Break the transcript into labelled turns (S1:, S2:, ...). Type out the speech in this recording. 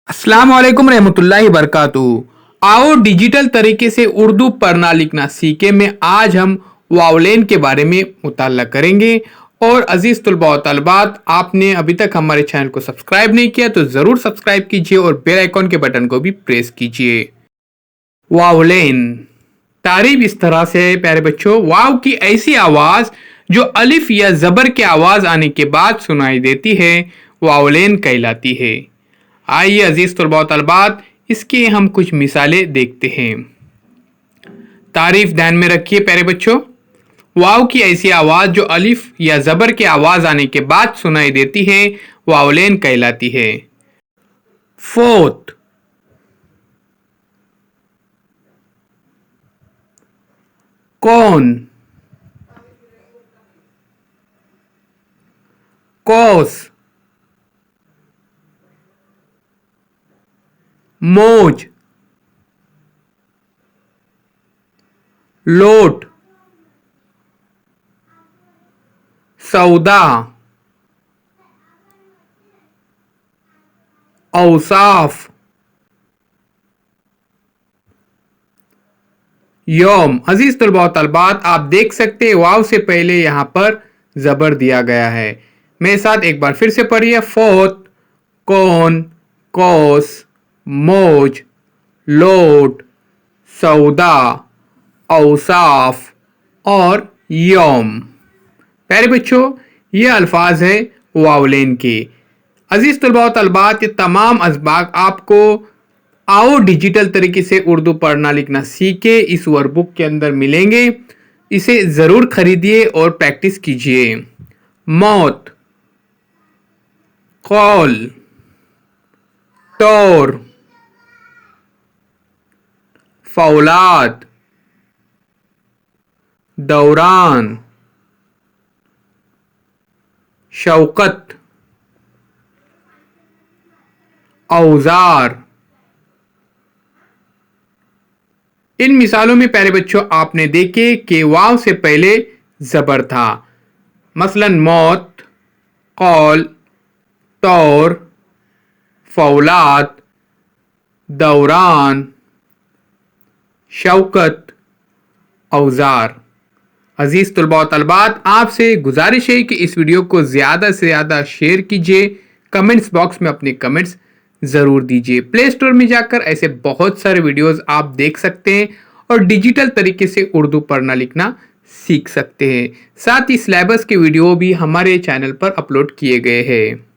S1: अस्सलाम वालेकुम रहमतुल्लाहि वबरकातुहू। आओ डिजिटल तरीके से उर्दू पढ़ना लिखना सीखे में आज हम वावलेन के बारे में मुताल्ला करेंगे। और अजीज तलबा व तलबात, आपने अभी तक हमारे चैनल को सब्सक्राइब नहीं किया तो ज़रूर सब्सक्राइब कीजिए और बेल आइकॉन के बटन को भी प्रेस कीजिए। वावलेन तारीफ इस तरह से है प्यारे बच्चों, वाव की ऐसी आवाज़ जो अलिफ या ज़बर के आवाज़ आने के बाद सुनाई देती है वावलेन कहलाती है। आइए अजीज तलबा व तलबात, इसकी हम कुछ मिसालें देखते हैं। तारीफ ध्यान में रखिए प्यारे बच्चों, वाव की ऐसी आवाज़ जो अलिफ या ज़बर के आवाज़ आने के बाद सुनाई देती है वावलेन कहलाती है। फोत, कौन, कौस, मौज, लोट, सौदा, औसाफ, यौम। अजीज तलबा व तलबात, आप देख सकते हैं वाव से पहले यहाँ पर ज़बर दिया गया है। मेरे साथ एक बार फिर से पढ़िए। फोत, कौन, कौस, मौज, लोट, सौदा, औसाफ और यौम। प्यारे बच्चों, ये अल्फाज है वावलेन के। अजीज तलबा व तलबात, ये तमाम असबाक आपको आओ डिजिटल तरीके से उर्दू पढ़ना लिखना सीखे इस वर्कबुक के अंदर मिलेंगे। इसे ज़रूर खरीदिए और प्रैक्टिस कीजिए। मौत, कौल, तौर, फौलाद, दौरान, शौकत, औजार। इन मिसालों में प्यारे बच्चों आपने देखे कि वाव से पहले ज़बर था। मसलन मौत, कौल, तौर, फौलाद, दौरान, शौकत, औजार। अजीज तलबा व तलबात, आपसे गुजारिश है कि इस वीडियो को ज़्यादा से ज़्यादा शेयर कीजिए। कमेंट्स बॉक्स में अपने कमेंट्स ज़रूर दीजिए। प्ले स्टोर में जाकर ऐसे बहुत सारे वीडियोस आप देख सकते हैं और डिजिटल तरीके से उर्दू पढ़ना लिखना सीख सकते हैं। साथ ही सिलेबस के वीडियो भी हमारे चैनल पर अपलोड किए गए हैं।